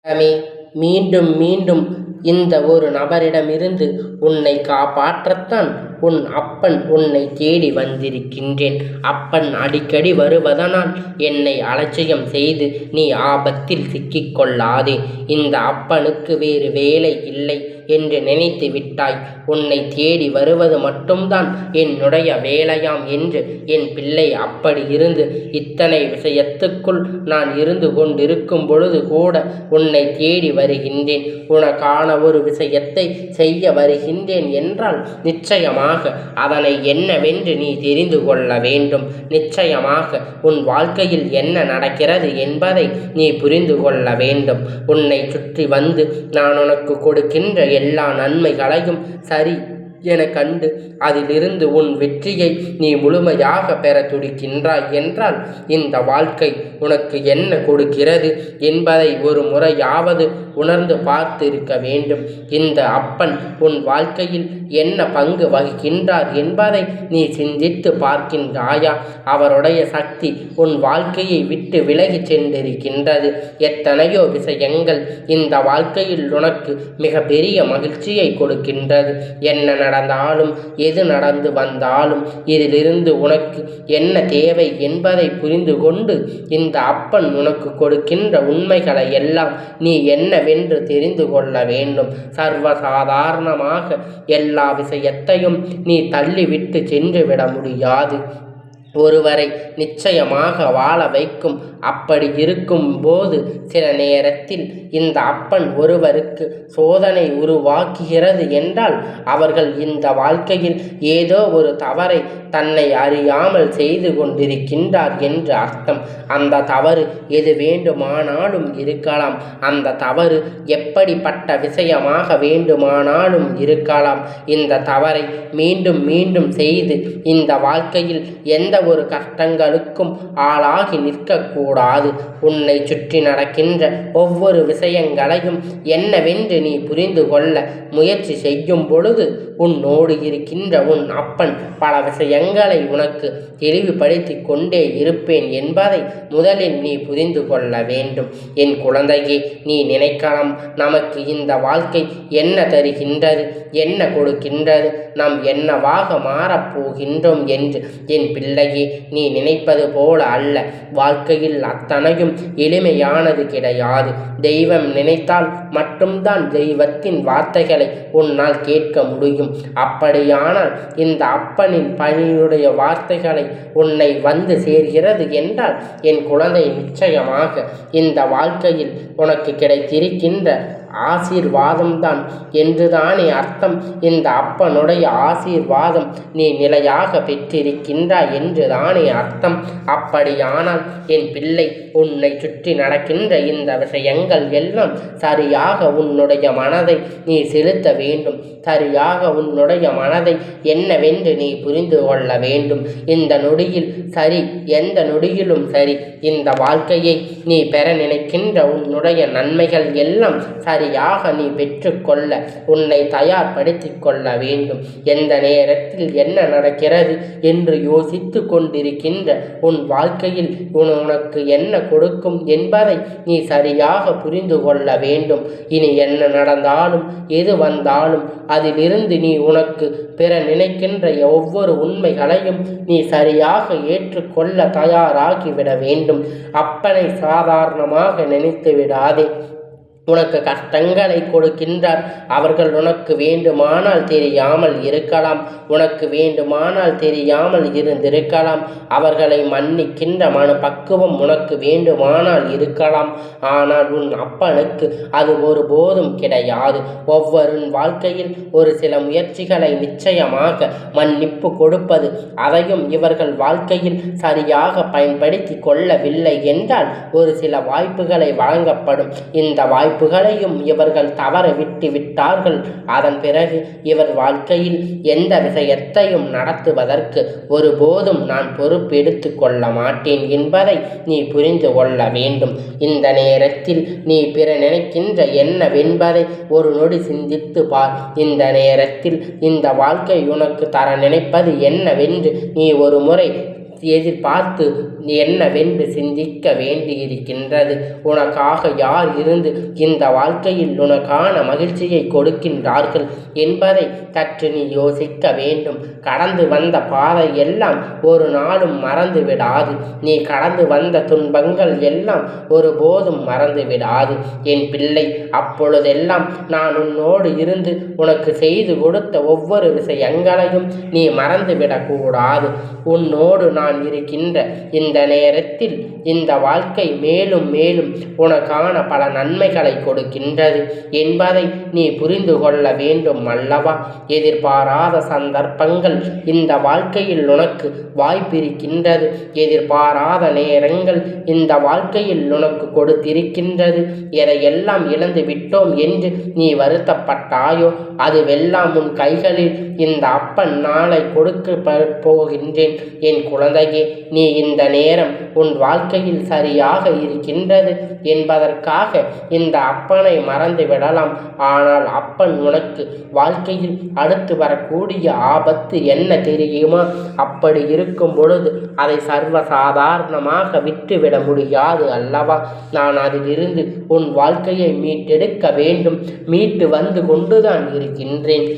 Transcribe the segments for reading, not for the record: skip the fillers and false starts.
தங்கமே, மீண்டும் மீண்டும் இந்த ஒரு நபரிடமிருந்து உன்னை காப்பாற்றத்தான் உன் அப்பன் உன்னை தேடி வந்திருக்கின்றேன். அப்பன் அடிக்கடி வருவதனால் என்னை அலட்சியம் செய்து நீ ஆபத்தில் சிக்கிக்கொள்ளாதே. இந்த அப்பனுக்கு வேறு வேலை இல்லை என்று நினைத்து விட்டாய். உன்னை தேடி வருவது மட்டும்தான் என்னுடைய வேலையாம் என்று என் பிள்ளை. அப்படி இருந்து இத்தனை விஷயத்துக்குள் நான் இருந்து கொண்டிருக்கும் பொழுது கூட உன்னை தேடி வருகின்றேன். உனக்கான ஒரு விஷயத்தை செய்ய வருகின்றேன் என்றால் நிச்சயமாக அதனை என்னவென்று நீ தெரிந்து கொள்ள வேண்டும். நிச்சயமாக உன் வாழ்க்கையில் என்ன நடக்கிறது என்பதை நீ புரிந்து கொள்ள வேண்டும். உன்னை சுற்றி வந்து நான் உனக்கு கொடுக்கின்ற எல்லா நன்மைகளையும் சரி என கண்டு அதிலிருந்து உன் வெற்றியை நீ முழுமையாக பெற துடிக்கின்றாய் என்றால் இந்த வாழ்க்கை உனக்கு என்ன கொடுக்கிறது என்பதை ஒரு முறையாவது உணர்ந்து பார்த்திருக்க வேண்டும். இந்த அப்பன் உன் வாழ்க்கையில் என்ன பங்கு வகிக்கின்றார் என்பதை நீ சிந்தித்து பார்க்கின்றாயா? அவருடைய சக்தி உன் வாழ்க்கையை விட்டு விலகி சென்றிருக்கின்றது. எத்தனையோ விஷயங்கள் இந்த வாழ்க்கையில் உனக்கு மிக பெரிய மகிழ்ச்சியை கொடுக்கின்றது. என்ன நடந்தாலும் எது நடந்து வந்தாலும் இதிலிருந்து உனக்கு என்ன தேவை என்பதை புரிந்து கொண்டு இந்த அப்பன் உனக்கு கொடுக்கின்ற உண்மைகளை எல்லாம் நீ என்னவென்று தெரிந்து கொள்ள வேண்டும். சர்வசாதாரணமாக எல்லா விஷயத்தையும் நீ தள்ளிவிட்டு சென்று விட முடியாது. ஒருவரை நிச்சயமாக வாழ வைக்கும். அப்படி இருக்கும் போது சில நேரத்தில் இந்த அப்பன் ஒருவருக்கு சோதனை உருவாக்குகிறது என்றால் அவர்கள் இந்த வாழ்க்கையில் ஏதோ ஒரு தவறை தன்னை அறியாமல் செய்து கொண்டிருக்கின்றார் என்று அர்த்தம். அந்த தவறு எது வேண்டுமானாலும் இருக்கலாம். அந்த தவறு எப்படிப்பட்ட விஷயமாக வேண்டுமானாலும் இருக்கலாம். இந்த தவறை மீண்டும் மீண்டும் செய்து இந்த வாழ்க்கையில் எந்த ஒரு கஷ்டங்களுக்கும் ஆளாகி நிற்கக்கூடாது. உன்னை சுற்றி நடக்கின்ற ஒவ்வொரு விஷயங்களையும் என்னவென்று நீ புரிந்து கொள்ள முயற்சி செய்யும் பொழுது உன்னோடு இருக்கின்ற உன் அப்பன் பல விஷயங்களை உனக்கு தெளிவுபடுத்தி கொண்டே இருப்பேன் என்பதை முதலில் நீ புரிந்து கொள்ள வேண்டும். என் குழந்தையே, நீ நினைக்கலாம் நமக்கு இந்த வாழ்க்கை என்ன தருகின்றது, என்ன கொடுக்கின்றது, நாம் என்னவாக மாறப்போகின்றோம் என்று. என் பிள்ளையே, நீ நினைப்பது போல அல்ல. வாழ்க்கையில் அத்தனையும் எளிமையானது கிடையாது. தெய்வம் நினைத்தால் மட்டும்தான் தெய்வத்தின் வார்த்தைகளை உன்னால் கேட்க முடியும். அப்படியானால் இந்த அப்பனின் பணியுடைய வார்த்தைகளை உன்னை வந்து சேர்கிறது என்றால் என் குழந்தை, நிச்சயமாக இந்த வாழ்க்கையில் உனக்கு கிடைத்திருக்கின்ற ஆசீர்வாதம்தான் என்றுதானே அர்த்தம். இந்த அப்பனுடைய ஆசீர்வாதம் நீ நிலையாக பெற்றிருக்கின்றாய் என்றுதானே அர்த்தம். அப்படியானால் என் பிள்ளை, உன்னை சுற்றி நடக்கின்ற இந்த விஷயங்கள் எல்லாம் சரியாக உன்னுடைய மனதை நீ செலுத்த வேண்டும். சரியாக உன்னுடைய மனதை என்னவென்று நீ புரிந்து கொள்ள வேண்டும். இந்த நொடியில் சரி, எந்த நொடியிலும் சரி, இந்த வாழ்க்கையை நீ பெற நினைக்கின்ற உன்னுடைய நன்மைகள் எல்லாம் சரியாக நீ பெற்றுக்கொள்ள உன்னை தயார்படுத்தி கொள்ள வேண்டும். எந்த நேரத்தில் என்ன நடக்கிறது என்று யோசித்து கொண்டிருக்கின்ற உன் வாழ்க்கையில் உனக்கு என்ன கொடுக்கும் என்பதை நீ சரியாக புரிந்து கொள்ள வேண்டும். இனி என்ன நடந்தாலும் எது வந்தாலும் அதிலிருந்து நீ உனக்கு பெற நினைக்கின்ற ஒவ்வொரு உண்மைகளையும் நீ சரியாக ஏற்றுக்கொள்ள தயாராகிவிட வேண்டும். அப்பனை சாதாரணமாக நினைத்து விடாதே. உனக்கு கஷ்டங்களை கொடுக்கின்றார். அவர்கள் உனக்கு வேண்டுமானால் தெரியாமல் இருக்கலாம், உனக்கு வேண்டுமானால் தெரியாமல் இருந்திருக்கலாம். அவர்களை மன்னிக்கின்ற பக்குவம் உனக்கு வேண்டுமானால் இருக்கலாம். ஆனால் உன் அப்பனுக்கு அது ஒருபோதும் கிடையாது. ஒவ்வொரு வாழ்க்கையில் ஒரு சில முயற்சிகளை நிச்சயமாக மன்னிப்பு கொடுப்பது, அதையும் இவர்கள் வாழ்க்கையில் சரியாக பயன்படுத்தி கொள்ளவில்லை என்றால் ஒரு சில வாய்ப்புகளை வழங்கப்படும். இந்த வாய்ப்புகளையும் இவர்கள் தவற விட்டு விட்டார்கள். அதன் பிறகு இவர் வாழ்க்கையில் எந்த விஷயத்தையும் நடத்துவதற்கு ஒருபோதும் நான் பொறுப்பெடுத்து கொள்ள மாட்டேன் என்பதை நீ புரிந்து கொள்ள வேண்டும். இந்த நேரத்தில் நீ பிற நினைக்கின்ற என்னவென்பதை ஒரு நொடி சிந்தித்து பார். இந்த நேரத்தில் இந்த வாழ்க்கை உனக்கு தர நினைப்பது என்னவென்று நீ ஒரு முறை எதிர்பார்த்து என்னவென்று சிந்திக்க வேண்டியிருக்கின்றது. உனக்காக யார் இருந்து இந்த வாழ்க்கையில் உனக்கான மகிழ்ச்சியை கொடுக்கின்றார்கள் என்பதை சற்று நீ யோசிக்க வேண்டும். கடந்து வந்த பாதை எல்லாம் ஒரு நாளும் மறந்து விடாது. நீ கடந்து வந்த துன்பங்கள் எல்லாம் ஒருபோதும் மறந்து விடாது என் பிள்ளை. அப்பொழுதெல்லாம் நான் உன்னோடு இருந்து உனக்கு செய்து கொடுத்த ஒவ்வொரு விஷயங்களையும் நீ மறந்துவிடக்கூடாது. உன்னோடு நான் இருக்கின்ற இந்த நேரத்தில் இந்த வாழ்க்கை மேலும் மேலும் உனக்கான பல நன்மைகளை கொடுக்கின்றது என்பதை நீ புரிந்து கொள்ள வேண்டும் அல்லவா? எதிர்பாராத சந்தர்ப்பங்கள் இந்த வாழ்க்கையில் உனக்கு வாய்ப்பிருக்கின்றது. எதிர்பாராத நேரங்கள் இந்த வாழ்க்கையில் உனக்கு கொடுத்திருக்கின்றது. எதையெல்லாம் இழந்து விட்டோம் என்று நீ வருத்தப்பட்டாயோ அதுவெல்லாம் உன் கைகளில் இந்த அப்பன் நாளை கொடுக்க போகின்றேன். என் குழந்தையே, நீ இந்த நேரம் உன் வாழ்க்கையில் சரியாக இருக்கின்றது என்பதற்காக இந்த அப்பனை மறந்து விடலாம். ஆனால் அப்பன் உனக்கு வாழ்க்கையில் அடுத்து வரக்கூடிய ஆபத்து என்ன தெரியுமா? அப்படி இருக்கும் பொழுது அதை சர்வசாதாரணமாக விட்டுவிட முடியாது அல்லவா? நான் அதிலிருந்து உன் வாழ்க்கையை மீட்டெடுக்க வேண்டும். மீட்டு வந்து கொண்டுதான் இருக்கின்றேன்.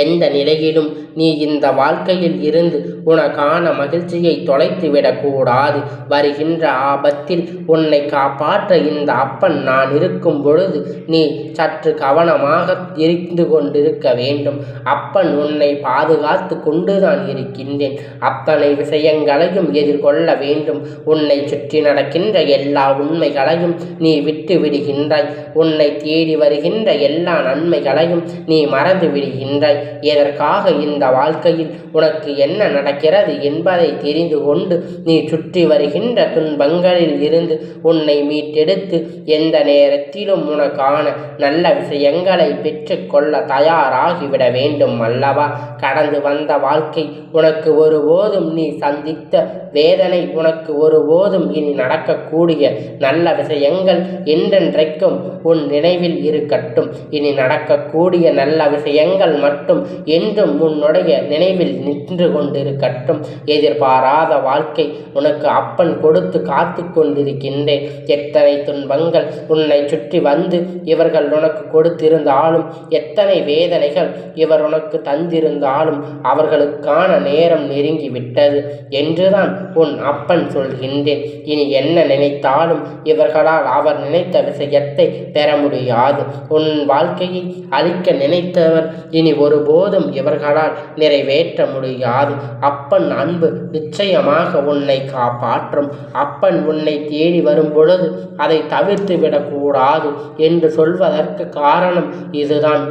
எந்த நிலையிலும் நீ இந்த வாழ்க்கையில் இருந்து உனக்கான மகிழ்ச்சியை தொலைத்து விடக்கூடாது. வருகின்ற ஆபத்தில் உன்னை காப்பாற்ற இந்த அப்பன் நான் இருக்கும் பொழுது நீ சற்று கவனமாக இருந்து கொண்டிருக்க வேண்டும். அப்பன் உன்னை பாதுகாத்து கொண்டுதான் இருக்கின்றேன். அத்தனை விஷயங்களையும் எதிர்கொள்ள வேண்டும். உன்னை சுற்றி நடக்கின்ற எல்லா உண்மைகளையும் நீ விட்டு விடுகின்றாய். உன்னை தேடி வருகின்ற எல்லா நன்மைகளையும் நீ மறந்து விடுகின்றாய். எதற்காக இந்த வாழ்க்கையில் உனக்கு என்ன நடக்கிறது என்பதை தெரிந்து கொண்டு நீ சுற்றி வருகின்ற துன்பங்களில் இருந்து உன்னை மீட்டெடுத்து எந்த நேரத்திலும் உனக்கான நல்ல விஷயங்களை பெற்றுக்கொள்ள தயாராகிவிட வேண்டும் அல்லவா? கடந்து வந்த வாழ்க்கை உனக்கு ஒருபோதும் நீ சந்தித்த வேதனை உனக்கு ஒருபோதும் இனி நடக்கக்கூடிய நல்ல விஷயங்கள் என்றென்றைக்கும் உன் நினைவில் இருக்கட்டும். இனி நடக்கக்கூடிய நல்ல விஷயங்கள் மட்டும் என்றும் உன்னுடைய நினைவில் நின்று கொண்டிருக்கட்டும். எதிர்பாராத வாழ்க்கை உனக்கு அப்பன் கொடுத்து காத்து கொண்டிருக்கின்றேன். எத்தனை துன்பங்கள் உன்னை சுற்றி வந்து இவர்கள் உனக்கு கொடுத்திருந்தாலும், எத்தனை வேதனைகள் இவர் உனக்கு தந்திருந்தாலும் அவர்களுக்கான நேரம் நெருங்கிவிட்டது என்றுதான் உன் அப்பன் சொல்கின்றேன். இனி என்ன நினைத்தாலும் இவர்களால் அவர் நினைத்த விஷயத்தை பெற முடியாது. உன் வாழ்க்கையை அழிக்க நினைத்தவர் இனி ஒருபோதும் இவர்களால் நிறைவேற்ற முடியாது. அப்பன் அன்பு நிச்சயமாக உன்னை காப்பாற்றும். அப்பன் உன்னை தேடி வரும் பொழுது அதை தவிர்த்து விடக்கூடாது என்று சொல்வதற்கு காரணம் இதுதான்.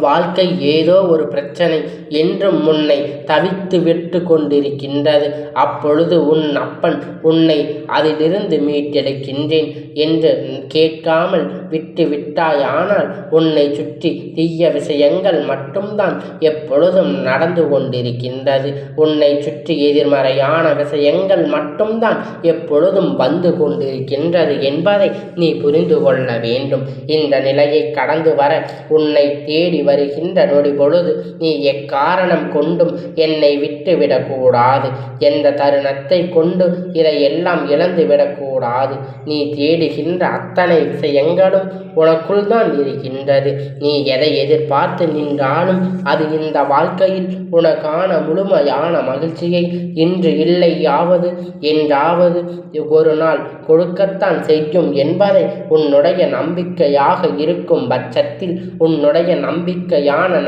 வாழ்க்கை ஏதோ ஒரு பிரச்சனை என்றும் உன்னை தவித்து விட்டு கொண்டிருக்கின்றது. அப்பொழுது உன் அப்பன் உன்னை அதிலிருந்து மீட்டெடுக்கின்றேன் என்று கேட்காமல் விட்டு விட்டாயானால் உன்னை சுற்றி தீய விஷயங்கள் மட்டும்தான் எப்பொழுதும் நடந்து கொண்டிருக்கின்றது. உன்னை சுற்றி எதிர்மறையான விஷயங்கள் மட்டும்தான் எப்பொழுதும் வந்து கொண்டிருக்கின்றது என்பதை நீ புரிந்து கொள்ள வேண்டும். இந்த நிலையை கடந்து வர உன்னை தேடி வருகின்ற நொடி பொழுது நீ எக்காரணம் கொண்டும் என்னை விட்டு விடக்கூடாது. எந்த தருணத்தை கொண்டு இதையெல்லாம் இழந்து விடக்கூடாது. நீ தேடுகின்ற அத்தனை விஷயங்களும் உனக்குள் தான் இருக்கின்றது. நீ எதை எதிர்பார்த்து நின்றாலும் அது இந்த வாழ்க்கையில் உனக்கான முழுமையான மகிழ்ச்சியை இன்று இல்லையாவது என்றாவது ஒரு நாள் கொடுக்கத்தான் செய்யும் என்பதை உன்னுடைய நம்பிக்கையாக இருக்கும் பட்சத்தில் உன்னுடைய நம்பிக்கையான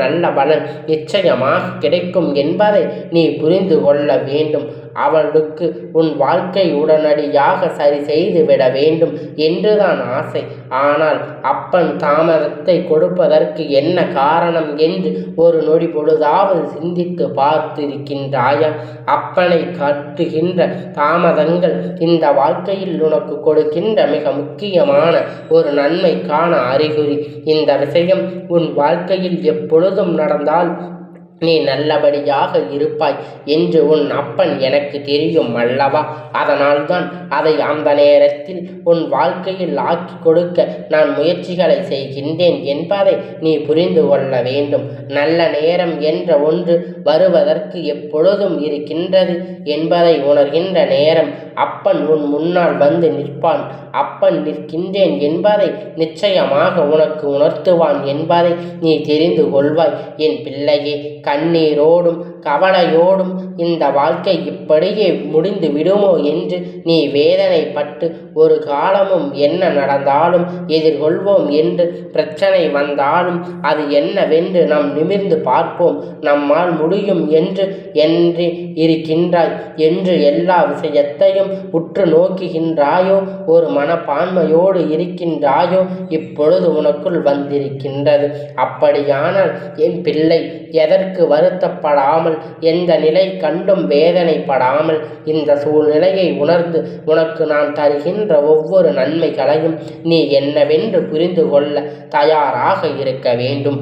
நல்ல பலன் நிச்சயமாக கிடைக்கும் என்பதை நீ புரிந்து கொள்ள வேண்டும். அவளுக்கு உன் வாழ்க்கை உடனடியாக சரி செய்து விட வேண்டும் என்றுதான் ஆசை. ஆனால் அப்பன் தாமதத்தை கொடுப்பதற்கு என்ன காரணம் என்று ஒரு நொடி பொழுதாவது சிந்தித்து பார்த்திருக்கின்றாயா? அப்பனை காட்டுகின்ற தாமதங்கள் இந்த வாழ்க்கையில் உனக்கு கொடுக்கின்ற மிக முக்கியமான ஒரு நன்மைக்கான அறிகுறி. இந்த விஷயம் உன் வாழ்க்கையில் எப்பொழுதும் நடந்தால் நீ நல்லபடியாக இருப்பாய் என்று உன் அப்பன் எனக்கு தெரியும் அல்லவா? அதனால்தான் அதை அந்த நேரத்தில் உன் வாழ்க்கையில் ஆக்கி கொடுக்க நான் முயற்சிகளை செய்கின்றேன் என்பதை நீ புரிந்து கொள்ள வேண்டும். நல்ல நேரம் என்ற ஒன்று வருவதற்கு எப்பொழுதும் இருக்கின்றது என்பதை உணர்கின்ற நேரம் அப்பன் உன் முன்னால் வந்து நிற்பான். அப்பன் நிற்கின்றேன் என்பதை நிச்சயமாக உனக்கு உணர்த்துவான் என்பதை நீ தெரிந்து கொள்வாய். என் பிள்ளையே, கண்ணீரோடும் கவலையோடும் இந்த வாழ்க்கை இப்படியே முடிந்து விடுமோ என்று நீ வேதனைப்பட்டு ஒரு காலமும் என்ன நடந்தாலும் எதிர்கொள்வோம் என்று பிரச்சனை வந்தாலும் அது என்னவென்று நாம் நிமிர்ந்து பார்ப்போம், நம்மால் முடியும் என்று இருக்கின்றாய் என்று எல்லா விஷயத்தையும் உற்று நோக்குகின்றாயோ, ஒரு மனப்பான்மையோடு இருக்கின்றாயோ, இப்பொழுது உனக்குள் வந்திருக்கின்றது. அப்படியானால் என் பிள்ளை, எதற்கு வருத்தப்படாமல், எந்த நிலை கண்டும் வேதனைப்படாமல் இந்த சூழ்நிலையை உணர்ந்து உனக்கு நான் தருகின்ற ஒவ்வொரு நன்மைகளையும் நீ என்னவென்று புரிந்து கொள்ள தயாராக இருக்க வேண்டும்.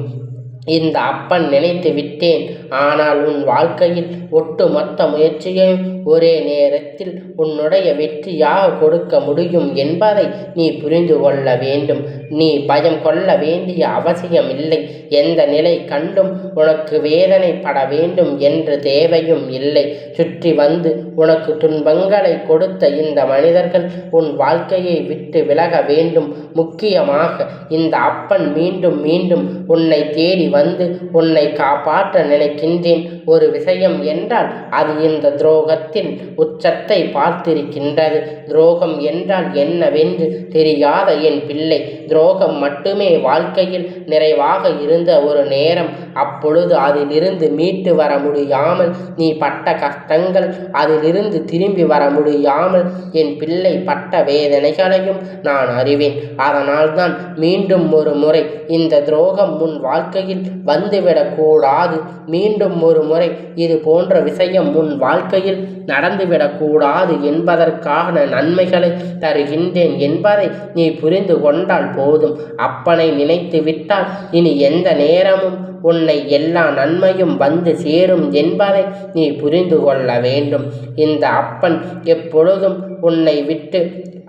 இந்த அப்பன் நினைத்து விட்டேன், ஆனால் உன் வாழ்க்கையில் ஒட்டுமொத்த முயற்சியையும் ஒரே நேரத்தில் உன்னுடைய வெற்றியாக கொடுக்க முடியும் என்பதை நீ புரிந்து கொள்ள வேண்டும். நீ பயம் கொள்ள வேண்டிய அவசியம் இல்லை. எந்த நிலை கண்டும் உனக்கு வேதனைப்பட வேண்டும் என்று தேவையும் இல்லை. சுற்றி வந்து உனக்கு துன்பங்களை கொடுத்த இந்த மனிதர்கள் உன் வாழ்க்கையை விட்டு விலக வேண்டும். முக்கியமாக இந்த அப்பன் மீண்டும் மீண்டும் உன்னை தேடி வந்து உன்னை காப்பாற்ற நினைக்கின்றேன். ஒரு விஷயம் என்றால் அது இந்த துரோகத்தின் உச்சத்தை பார்த்திருக்கின்றது. துரோகம் என்றால் என்னவென்று தெரியாத என் பிள்ளை, துரோகம் மட்டுமே வாழ்க்கையில் நிறைவாக இருந்த ஒரு நேரம். அப்பொழுது அதிலிருந்து மீட்டு வர முடியாமல் நீ பட்ட கஷ்டங்கள், அதிலிருந்து திரும்பி வர முடியாமல் என் பிள்ளை பட்ட வேதனைகளையும் நான் அறிவேன். அதனால்தான் மீண்டும் ஒரு முறை இந்த துரோகம் உன் வாழ்க்கையில் வந்துவிடக்கூடாது. மீண்டும் ஒரு முறை இது போன்ற விஷயம் உன் வாழ்க்கையில் நடந்துவிடக்கூடாது என்பதற்கான நன்மைகளை தருகின்றேன் என்பதை நீ புரிந்து கொண்டால் போதும். அப்பனை நினைத்து விட்டால் இனி எந்த நேரமும் உன்னை எல்லா நன்மையும் வந்து சேரும் என்பதை நீ புரிந்து கொள்ள வேண்டும். இந்த அப்பன் எப்பொழுதும் உன்னை விட்டு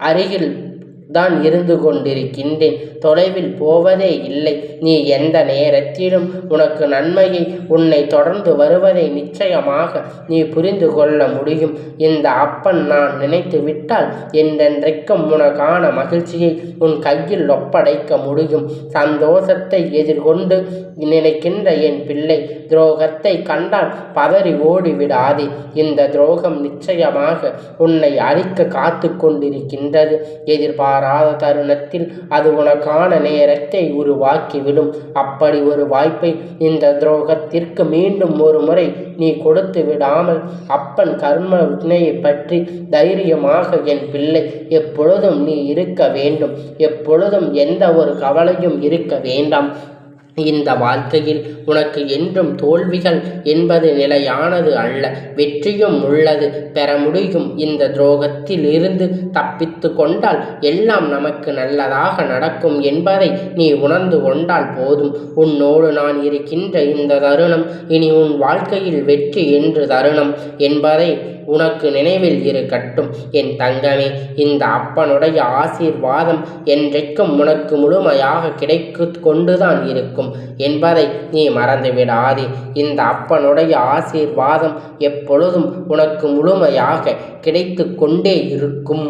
அருகில் தான் இருந்து கொண்டிருக்கின்றேன், தொலைவில் போவதே இல்லை. நீ எந்த நேரத்திலும் உனக்கு நன்மையை உன்னை தொடர்ந்து வருவதை நிச்சயமாக நீ புரிந்து கொள்ள முடியும். இந்த அப்பன் நான் நினைத்து விட்டால் என்றென்றைக்கும் உனக்கான மகிழ்ச்சியை உன் கையில் ஒப்படைக்க முடியும். சந்தோஷத்தை எதிர்கொண்டு நினைக்கின்ற என் பிள்ளை, துரோகத்தை கண்டால் பதறி ஓடிவிடாதே. இந்த துரோகம் நிச்சயமாக உன்னை அழிக்க காத்து கொண்டிருக்கின்றது. எதிர்பாராத தருணத்தில் அது உனக்கான நேரத்தை உருவாக்கிவிடும். அப்படி ஒரு வாய்ப்பை இந்த துரோகத்திற்கு மீண்டும் ஒரு முறை நீ கொடுத்து விடாமல் அப்பன் கர்ம வினையை பற்றி தைரியமாக என் பிள்ளை எப்பொழுதும் நீ இருக்க வேண்டும். எப்பொழுதும் எந்த ஒரு கவலையும் இருக்க வேண்டாம். இந்த வாழ்க்கையில் உனக்கு என்றும் தோல்விகள் என்பது நிலையானது அல்ல, வெற்றியும் உள்ளது, பெற முடியும். இந்த துரோகத்தில் இருந்து தப்பித்து கொண்டால் எல்லாம் நமக்கு நல்லதாக நடக்கும் என்பதை நீ உணர்ந்து கொண்டால் போதும். உன்னோடு நான் இருக்கின்ற இந்த தருணம் இனி உன் வாழ்க்கையில் வெற்றி என்று தருணம் என்பதை உனக்கு நினைவில் இருக்கட்டும் என் தங்கமே. இந்த அப்பனுடைய ஆசீர்வாதம் என்றைக்கும் உனக்கு முழுமையாக கிடைத்து கொண்டுதான் இருக்கும் என்பதை நீ மறந்துவிடாதே. இந்த அப்பனுடைய ஆசீர்வாதம் எப்பொழுதும் உனக்கு முழுமையாக கிடைத்து கொண்டே இருக்கும்.